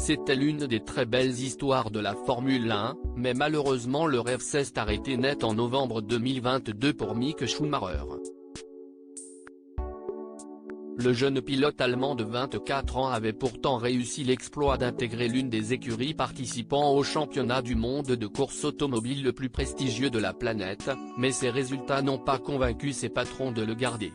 C'était l'une des très belles histoires de la Formule 1, mais malheureusement le rêve s'est arrêté net en novembre 2022 pour Mick Schumacher. Le jeune pilote allemand de 24 ans avait pourtant réussi l'exploit d'intégrer l'une des écuries participant au championnat du monde de course automobile le plus prestigieux de la planète, mais ses résultats n'ont pas convaincu ses patrons de le garder.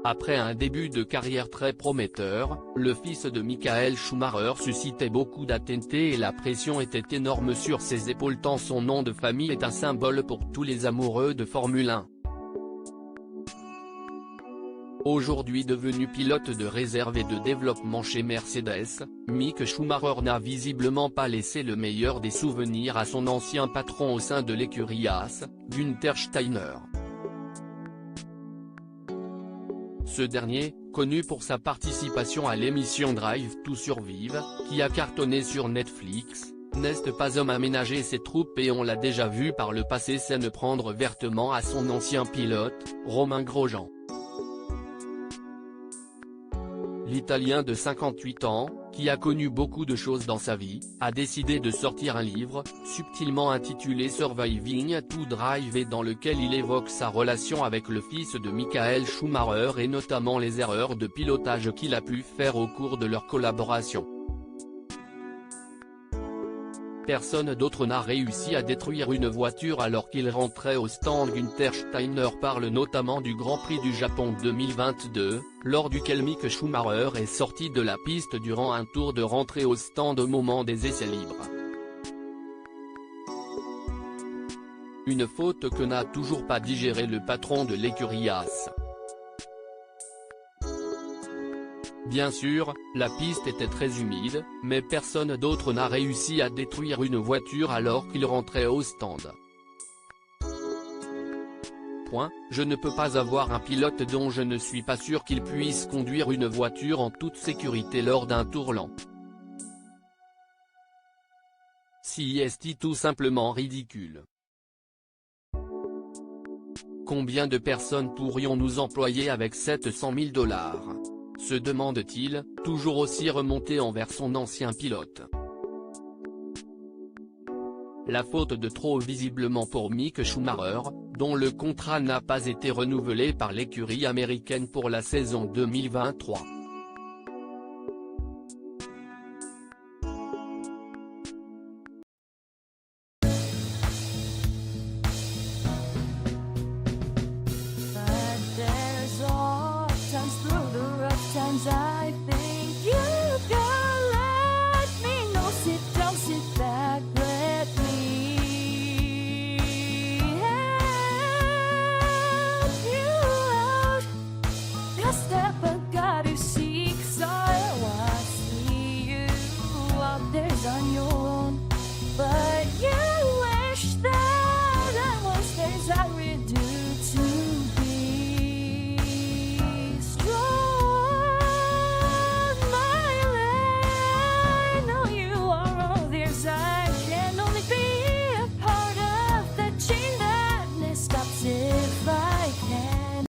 Après un début de carrière très prometteur, le fils de Michael Schumacher suscitait beaucoup d'attention et la pression était énorme sur ses épaules tant son nom de famille est un symbole pour tous les amoureux de Formule 1. Aujourd'hui devenu pilote de réserve et de développement chez Mercedes, Mick Schumacher n'a visiblement pas laissé le meilleur des souvenirs à son ancien patron au sein de l'écurie Haas, Günther Steiner. Ce dernier, connu pour sa participation à l'émission Drive to Survive, qui a cartonné sur Netflix, n'est pas homme à ménager ses troupes et on l'a déjà vu par le passé s'en prendre vertement à son ancien pilote, Romain Grosjean. L'Italien de 58 ans, qui a connu beaucoup de choses dans sa vie, a décidé de sortir un livre, subtilement intitulé Surviving to Drive et dans lequel il évoque sa relation avec le fils de Michael Schumacher et notamment les erreurs de pilotage qu'il a pu faire au cours de leur collaboration. Personne d'autre n'a réussi à détruire une voiture alors qu'il rentrait au stand. Günther Steiner parle notamment du Grand Prix du Japon 2022, lors duquel Mick Schumacher est sorti de la piste durant un tour de rentrée au stand au moment des essais libres. Une faute que n'a toujours pas digéré le patron de l'écurie Haas. Bien sûr, la piste était très humide, mais personne d'autre n'a réussi à détruire une voiture alors qu'il rentrait au stand. Je ne peux pas avoir un pilote dont je ne suis pas sûr qu'il puisse conduire une voiture en toute sécurité lors d'un tour lent. C'est tout simplement ridicule. Combien de personnes pourrions-nous employer avec 700 000 $? Se demande-t-il, toujours aussi remonté envers son ancien pilote. La faute de trop visiblement pour Mick Schumacher, dont le contrat n'a pas été renouvelé par l'écurie américaine pour la saison 2023.